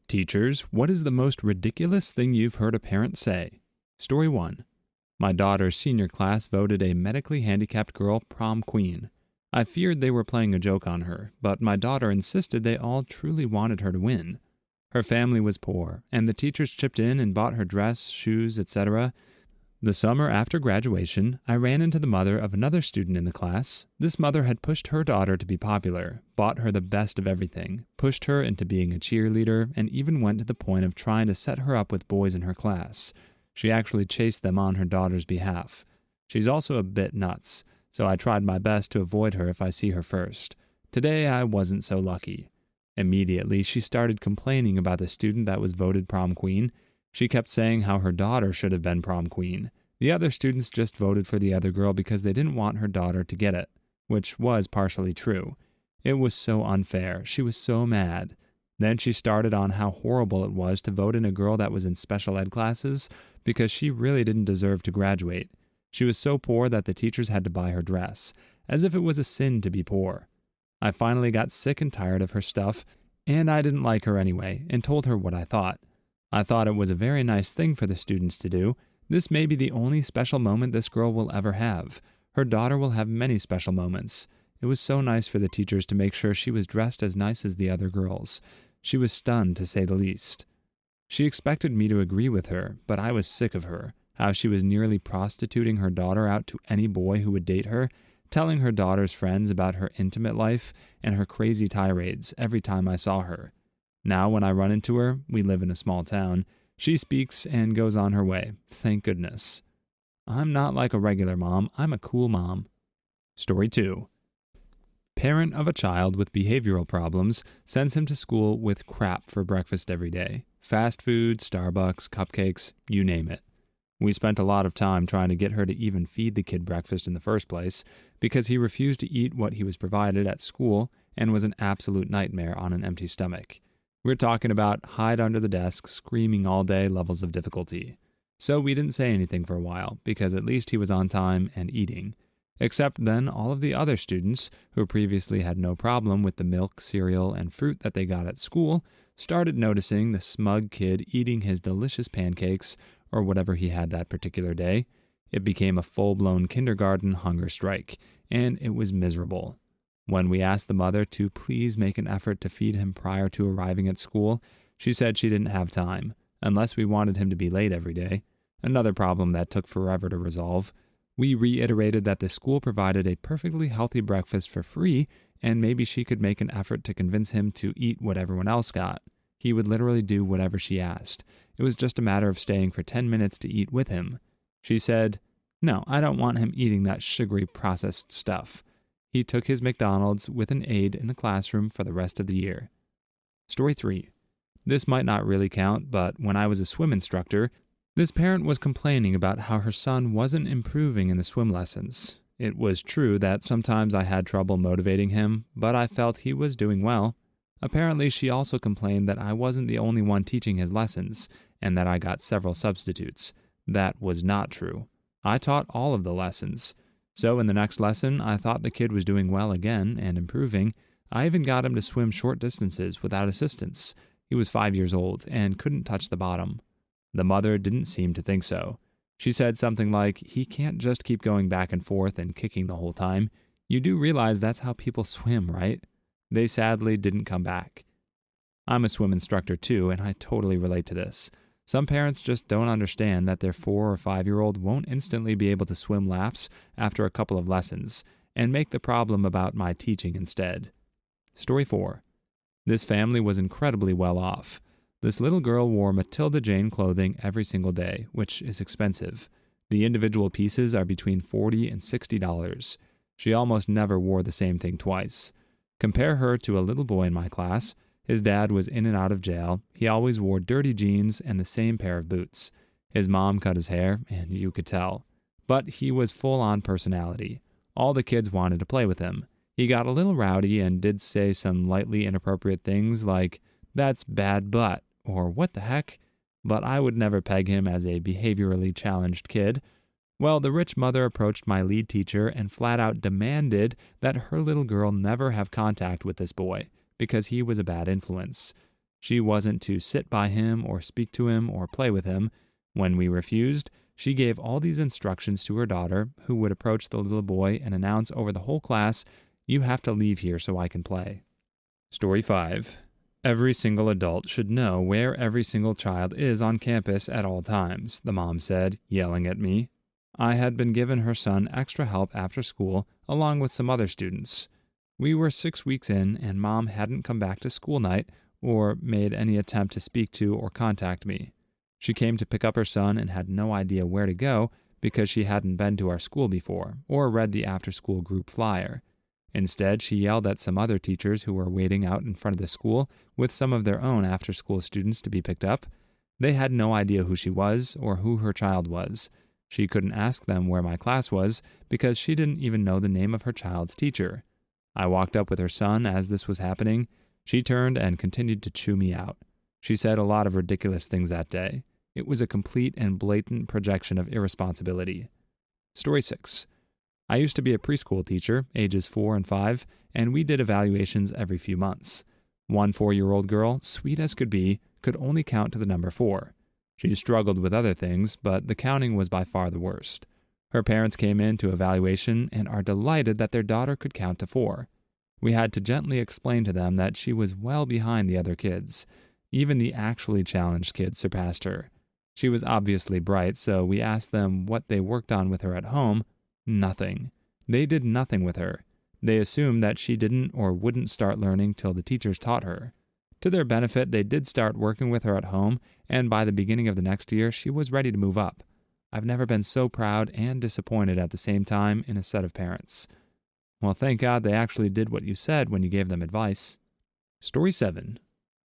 Teachers, what is the most ridiculous thing you've heard a parent say? Story 1. My daughter's senior class voted a medically handicapped girl prom queen. I feared they were playing a joke on her, but my daughter insisted they all truly wanted her to win. Her family was poor, and the teachers chipped in and bought her dress, shoes, etc. The summer after graduation, I ran into the mother of another student in the class. This mother had pushed her daughter to be popular, bought her the best of everything, pushed her into being a cheerleader, and even went to the point of trying to set her up with boys in her class. She actually chased them on her daughter's behalf. She's also a bit nuts, so I tried my best to avoid her if I see her first. Today I wasn't so lucky. Immediately, she started complaining about the student that was voted prom queen. She kept saying how her daughter should have been prom queen. The other students just voted for the other girl because they didn't want her daughter to get it, which was partially true. It was so unfair. She was so mad. Then she started on how horrible it was to vote in a girl that was in special ed classes because she really didn't deserve to graduate. She was so poor that the teachers had to buy her dress, as if it was a sin to be poor. I finally got sick and tired of her stuff, and I didn't like her anyway, and told her what I thought. I thought it was a very nice thing for the students to do. This may be the only special moment this girl will ever have. Her daughter will have many special moments. It was so nice for the teachers to make sure she was dressed as nice as the other girls. She was stunned, to say the least. She expected me to agree with her, but I was sick of her, how she was nearly prostituting her daughter out to any boy who would date her, telling her daughter's friends about her intimate life and her crazy tirades every time I saw her. Now when I run into her, we live in a small town, she speaks and goes on her way, thank goodness. I'm not like a regular mom, I'm a cool mom. Story 2. Parent of a child with behavioral problems sends him to school with crap for breakfast every day. Fast food, Starbucks, cupcakes, you name it. We spent a lot of time trying to get her to even feed the kid breakfast in the first place because he refused to eat what he was provided at school and was an absolute nightmare on an empty stomach. We're talking about hide under the desk, screaming all day levels of difficulty. So we didn't say anything for a while because at least he was on time and eating. Except then all of the other students, who previously had no problem with the milk, cereal, and fruit that they got at school, started noticing the smug kid eating his delicious pancakes or whatever he had that particular day. It became a full-blown kindergarten hunger strike, and it was miserable. When we asked the mother to please make an effort to feed him prior to arriving at school, she said she didn't have time, unless we wanted him to be late every day. Another problem that took forever to resolve. We reiterated that the school provided a perfectly healthy breakfast for free, and maybe she could make an effort to convince him to eat what everyone else got. He would literally do whatever she asked. It was just a matter of staying for 10 minutes to eat with him. She said, "No, I don't want him eating that sugary processed stuff." He took his McDonald's with an aide in the classroom for the rest of the year. Story 3. This might not really count, but when I was a swim instructor, this parent was complaining about how her son wasn't improving in the swim lessons. It was true that sometimes I had trouble motivating him, but I felt he was doing well. Apparently, she also complained that I wasn't the only one teaching his lessons, and that I got several substitutes. That was not true. I taught all of the lessons. So in the next lesson, I thought the kid was doing well again and improving. I even got him to swim short distances without assistance. He was 5 years old and couldn't touch the bottom. The mother didn't seem to think so. She said something like, "He can't just keep going back and forth and kicking the whole time. You do realize that's how people swim, right?" They sadly didn't come back. I'm a swim instructor too, and I totally relate to this. Some parents just don't understand that their 4 or 5-year-old won't instantly be able to swim laps after a couple of lessons, and make the problem about my teaching instead. Story 4. This family was incredibly well off. This little girl wore Matilda Jane clothing every single day, which is expensive. The individual pieces are between $40 and $60. She almost never wore the same thing twice. Compare her to a little boy in my class. His dad was in and out of jail. He always wore dirty jeans and the same pair of boots. His mom cut his hair, and you could tell. But he was full-on personality. All the kids wanted to play with him. He got a little rowdy and did say some lightly inappropriate things like, "That's bad butt," or "What the heck?" But I would never peg him as a behaviorally challenged kid. Well, the rich mother approached my lead teacher and flat out demanded that her little girl never have contact with this boy, because he was a bad influence. She wasn't to sit by him or speak to him or play with him. When we refused, she gave all these instructions to her daughter, who would approach the little boy and announce over the whole class, "You have to leave here so I can play." Story 5. Every single adult should know where every single child is on campus at all times, the mom said, yelling at me. I had been given her son extra help after school, along with some other students. We were 6 weeks in, and Mom hadn't come back to school night or made any attempt to speak to or contact me. She came to pick up her son and had no idea where to go because she hadn't been to our school before or read the after-school group flyer. Instead, she yelled at some other teachers who were waiting out in front of the school with some of their own after-school students to be picked up. They had no idea who she was or who her child was. She couldn't ask them where my class was because she didn't even know the name of her child's teacher. I walked up with her son as this was happening. She turned and continued to chew me out. She said a lot of ridiculous things that day. It was a complete and blatant projection of irresponsibility. Story 6. I used to be a preschool teacher, ages 4 and 5, and we did evaluations every few months. One 4-year-old girl, sweet as could be, could only count to the number 4. She struggled with other things, but the counting was by far the worst. Her parents came in to evaluation and are delighted that their daughter could count to 4. We had to gently explain to them that she was well behind the other kids. Even the actually challenged kids surpassed her. She was obviously bright, so we asked them what they worked on with her at home. Nothing. They did nothing with her. They assumed that she didn't or wouldn't start learning till the teachers taught her. To their benefit, they did start working with her at home, and by the beginning of the next year, she was ready to move up. I've never been so proud and disappointed at the same time in a set of parents. Well, thank God they actually did what you said when you gave them advice. Story 7.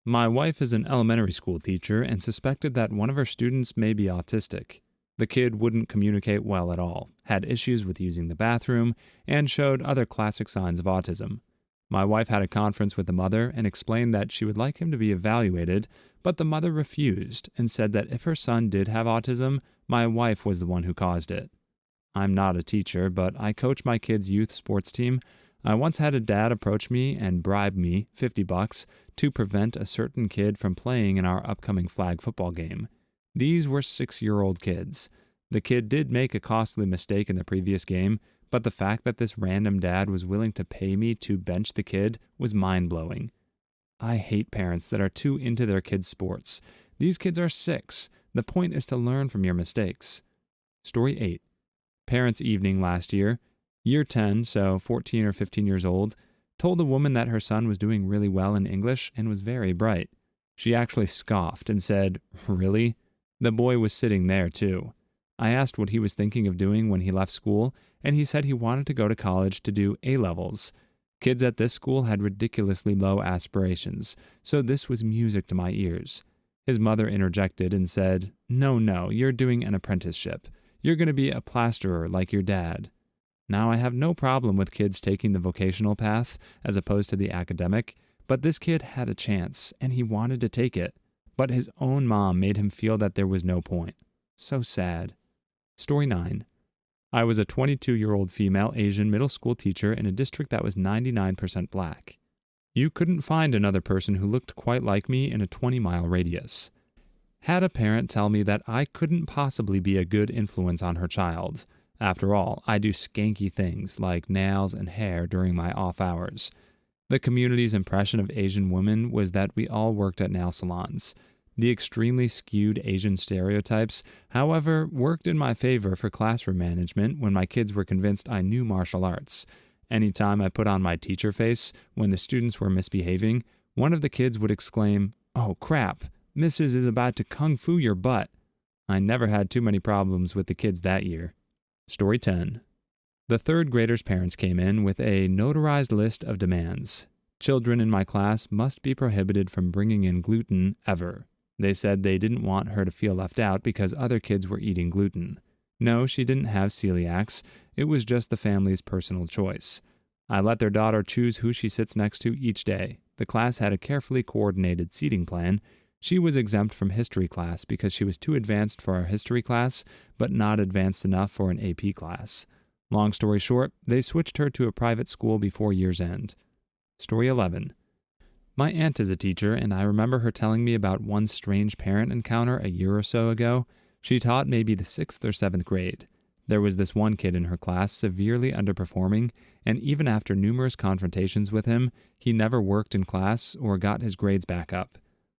My wife is an elementary school teacher and suspected that one of her students may be autistic. The kid wouldn't communicate well at all, had issues with using the bathroom, and showed other classic signs of autism. My wife had a conference with the mother and explained that she would like him to be evaluated, but the mother refused and said that if her son did have autism, my wife was the one who caused it. I'm not a teacher, but I coach my kids' youth sports team. I once had a dad approach me and bribe me $50 to prevent a certain kid from playing in our upcoming flag football game. These were 6-year-old kids. The kid did make a costly mistake in the previous game, but the fact that this random dad was willing to pay me to bench the kid was mind-blowing. I hate parents that are too into their kids' sports. These kids are 6. The point is to learn from your mistakes. Story 8. Parents' evening last year. Year 10, so 14 or 15 years old, told a woman that her son was doing really well in English and was very bright. She actually scoffed and said, "Really?" The boy was sitting there, too. I asked what he was thinking of doing when he left school, and he said he wanted to go to college to do A-levels. Kids at this school had ridiculously low aspirations, so this was music to my ears. His mother interjected and said, No, you're doing an apprenticeship. You're going to be a plasterer like your dad." Now, I have no problem with kids taking the vocational path as opposed to the academic, but this kid had a chance, and he wanted to take it. But his own mom made him feel that there was no point. So sad. Story 9. I was a 22-year-old female Asian middle school teacher in a district that was 99% black. You couldn't find another person who looked quite like me in a 20-mile radius. Had a parent tell me that I couldn't possibly be a good influence on her child. After all, I do skanky things like nails and hair during my off hours. The community's impression of Asian women was that we all worked at nail salons. The extremely skewed Asian stereotypes, however, worked in my favor for classroom management when my kids were convinced I knew martial arts. Anytime I put on my teacher face when the students were misbehaving, one of the kids would exclaim, "Oh crap, Mrs. is about to kung fu your butt." I never had too many problems with the kids that year. Story 10. The third graders' parents came in with a notarized list of demands. Children in my class must be prohibited from bringing in gluten ever. They said they didn't want her to feel left out because other kids were eating gluten. No, she didn't have celiacs. It was just the family's personal choice. I let their daughter choose who she sits next to each day. The class had a carefully coordinated seating plan. She was exempt from history class because she was too advanced for our history class, but not advanced enough for an AP class. Long story short, they switched her to a private school before year's end. Story 11. My aunt is a teacher, and I remember her telling me about one strange parent encounter a year or so ago. She taught maybe the 6th or 7th grade. There was this one kid in her class severely underperforming, and even after numerous confrontations with him, he never worked in class or got his grades back up.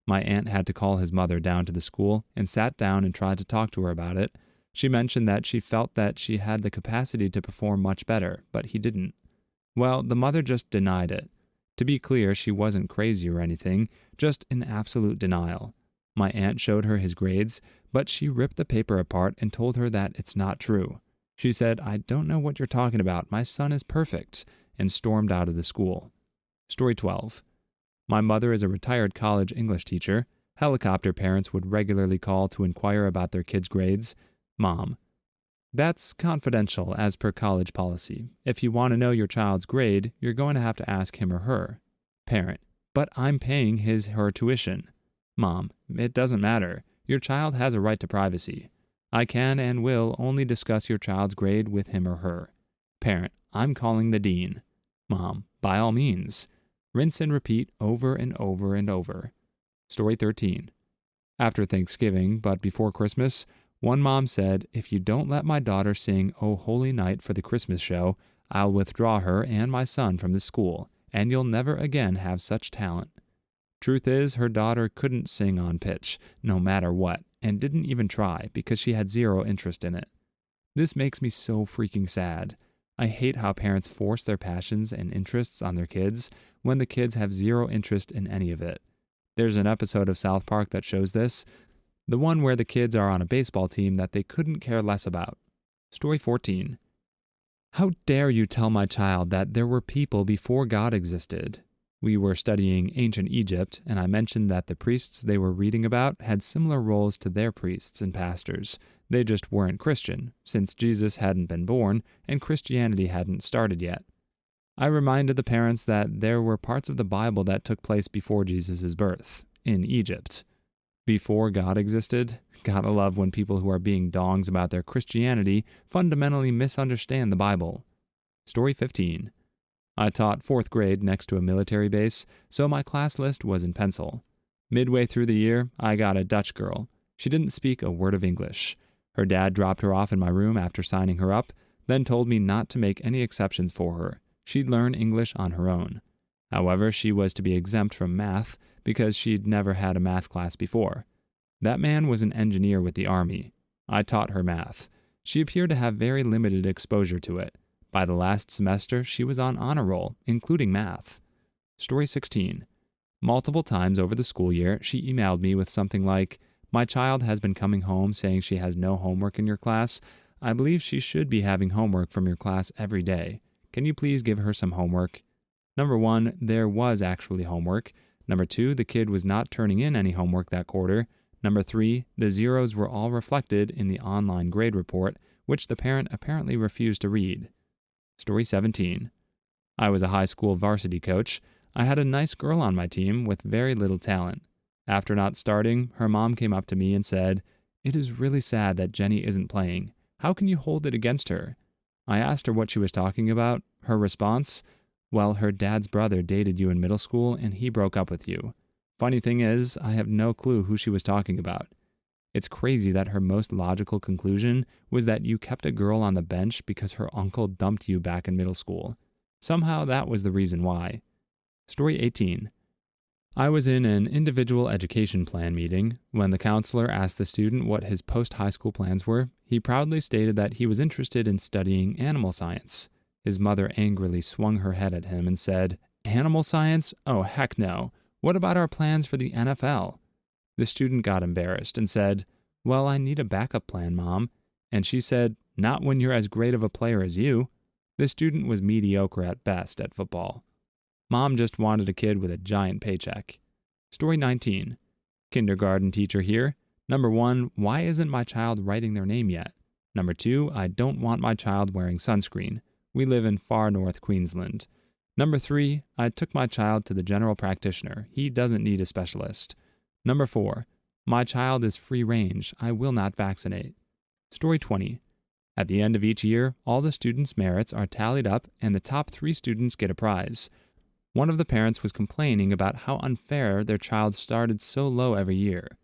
My aunt had to call his mother down to the school and sat down and tried to talk to her about it. She mentioned that she felt that she had the capacity to perform much better, but he didn't. Well, the mother just denied it. To be clear, she wasn't crazy or anything, just in absolute denial. My aunt showed her his grades, but she ripped the paper apart and told her that it's not true. She said, "I don't know what you're talking about. My son is perfect," and stormed out of the school. Story 12. My mother is a retired college English teacher. Helicopter parents would regularly call to inquire about their kids' grades. Mom: That's confidential as per college policy. If you want to know your child's grade, you're going to have to ask him or her. Parent: But I'm paying her tuition. Mom: It doesn't matter. Your child has a right to privacy. I can and will only discuss your child's grade with him or her. Parent: I'm calling the dean. Mom: By all means. Rinse and repeat over and over and over. Story 13. After Thanksgiving, but before Christmas, one mom said, "If you don't let my daughter sing O Holy Night for the Christmas show, I'll withdraw her and my son from the school, and you'll never again have such talent." Truth is, her daughter couldn't sing on pitch, no matter what, and didn't even try because she had zero interest in it. This makes me so freaking sad. I hate how parents force their passions and interests on their kids when the kids have zero interest in any of it. There's an episode of South Park that shows this, the one where the kids are on a baseball team that they couldn't care less about. Story 14. How dare you tell my child that there were people before God existed? We were studying ancient Egypt, and I mentioned that the priests they were reading about had similar roles to their priests and pastors. They just weren't Christian, since Jesus hadn't been born and Christianity hadn't started yet. I reminded the parents that there were parts of the Bible that took place before Jesus' birth, in Egypt. Before God existed? Gotta love when people who are being dongs about their Christianity fundamentally misunderstand the Bible. Story 15. I taught 4th grade next to a military base, so my class list was in pencil. Midway through the year, I got a Dutch girl. She didn't speak a word of English. Her dad dropped her off in my room after signing her up, then told me not to make any exceptions for her. She'd learn English on her own. However, she was to be exempt from math because she'd never had a math class before. That man was an engineer with the Army. I taught her math. She appeared to have very limited exposure to it. By the last semester, she was on honor roll, including math. Story 16. Multiple times over the school year, she emailed me with something like, "My child has been coming home saying she has no homework in your class. I believe she should be having homework from your class every day. Can you please give her some homework?" Number 1, there was actually homework. Number 2, the kid was not turning in any homework that quarter. Number 3, the zeros were all reflected in the online grade report, which the parent apparently refused to read. Story 17. I was a high school varsity coach. I had a nice girl on my team with very little talent. After not starting, her mom came up to me and said, "It is really sad that Jenny isn't playing. How can you hold it against her?" I asked her what she was talking about. Her response, "Well, her dad's brother dated you in middle school and he broke up with you." Funny thing is, I have no clue who she was talking about. It's crazy that her most logical conclusion was that you kept a girl on the bench because her uncle dumped you back in middle school. Somehow that was the reason why. Story 18. I was in an individual education plan meeting. When the counselor asked the student what his post-high school plans were, he proudly stated that he was interested in studying animal science. His mother angrily swung her head at him and said, "Animal science? Oh, heck no. What about our plans for the NFL?" The student got embarrassed and said, "Well, I need a backup plan, Mom." And she said, "Not when you're as great of a player as you." The student was mediocre at best at football. Mom just wanted a kid with a giant paycheck. Story 19. Kindergarten teacher here. Number 1, why isn't my child writing their name yet? Number 2, I don't want my child wearing sunscreen. We live in far north Queensland. Number 3, I took my child to the general practitioner. He doesn't need a specialist. Number 4, my child is free range. I will not vaccinate. Story 20. At the end of each year, all the students' merits are tallied up and the top 3 students get a prize. One of the parents was complaining about how unfair their child started so low every year.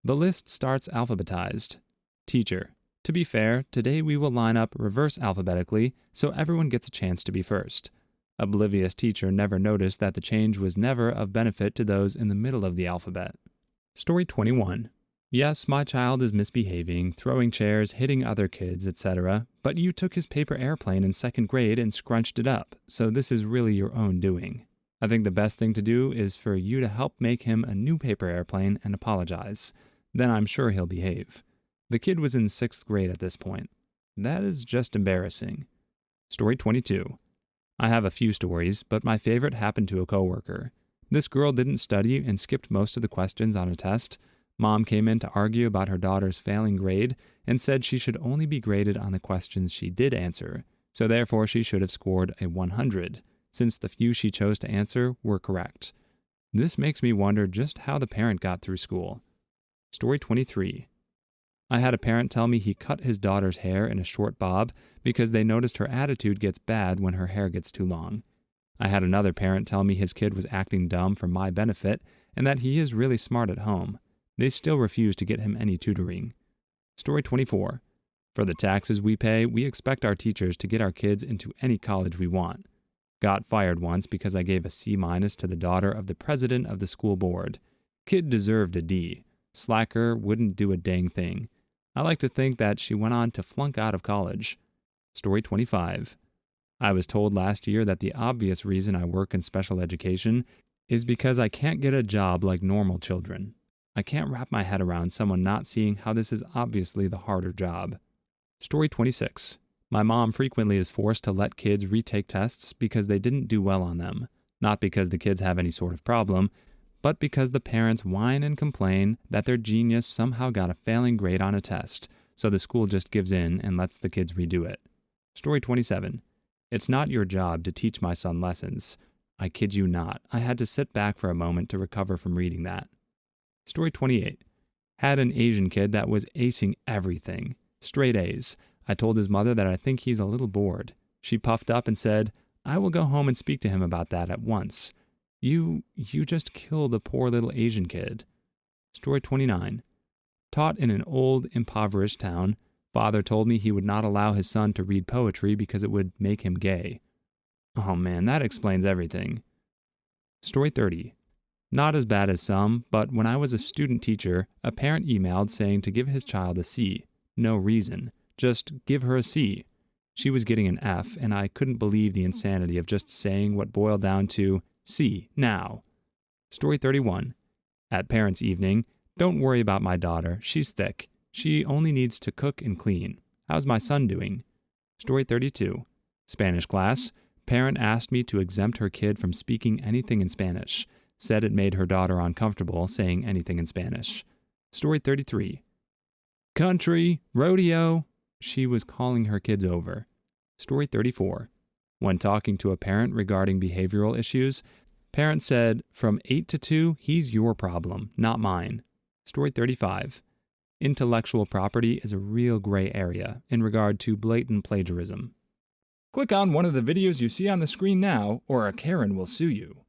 The list starts alphabetized. Teacher: to be fair, today we will line up reverse alphabetically so everyone gets a chance to be first. Oblivious teacher never noticed that the change was never of benefit to those in the middle of the alphabet. Story 21. Yes, my child is misbehaving, throwing chairs, hitting other kids, etc., but you took his paper airplane in 2nd grade and scrunched it up, so this is really your own doing. I think the best thing to do is for you to help make him a new paper airplane and apologize. Then I'm sure he'll behave. The kid was in 6th grade at this point. That is just embarrassing. Story 22. I have a few stories, but my favorite happened to a coworker. This girl didn't study and skipped most of the questions on a test. Mom came in to argue about her daughter's failing grade and said she should only be graded on the questions she did answer, so therefore she should have scored a 100, since the few she chose to answer were correct. This makes me wonder just how the parent got through school. Story 23. I had a parent tell me he cut his daughter's hair in a short bob because they noticed her attitude gets bad when her hair gets too long. I had another parent tell me his kid was acting dumb for my benefit and that he is really smart at home. They still refuse to get him any tutoring. Story 24. For the taxes we pay, we expect our teachers to get our kids into any college we want. Got fired once because I gave a C- to the daughter of the president of the school board. Kid deserved a D. Slacker wouldn't do a dang thing. I like to think that she went on to flunk out of college. Story 25. I was told last year that the obvious reason I work in special education is because I can't get a job like normal children. I can't wrap my head around someone not seeing how this is obviously the harder job. Story 26. My mom frequently is forced to let kids retake tests because they didn't do well on them. Not because the kids have any sort of problem, but because the parents whine and complain that their genius somehow got a failing grade on a test, so the school just gives in and lets the kids redo it. Story 27. It's not your job to teach my son lessons. I kid you not, I had to sit back for a moment to recover from reading that. Story 28. Had an Asian kid that was acing everything. Straight A's. I told his mother that I think he's a little bored. She puffed up and said, I will go home and speak to him about that at once. You just killed a poor little Asian kid. Story 29. Taught in an old, impoverished town, father told me he would not allow his son to read poetry because it would make him gay. Oh man, that explains everything. Story 30. Not as bad as some, but when I was a student teacher, a parent emailed saying to give his child a C. No reason. Just give her a C. She was getting an F, and I couldn't believe the insanity of just saying what boiled down to C, now. Story 31. At parents' evening, don't worry about my daughter. She's thick. She only needs to cook and clean. How's my son doing? Story 32. Spanish class. Parent asked me to exempt her kid from speaking anything in Spanish. Said it made her daughter uncomfortable saying anything in Spanish. Story 33. Country, rodeo. She was calling her kids over. Story 34. When talking to a parent regarding behavioral issues, parent said, from 8 to 2, he's your problem, not mine. Story 35. Intellectual property is a real gray area in regard to blatant plagiarism. Click on one of the videos you see on the screen now, or a Karen will sue you.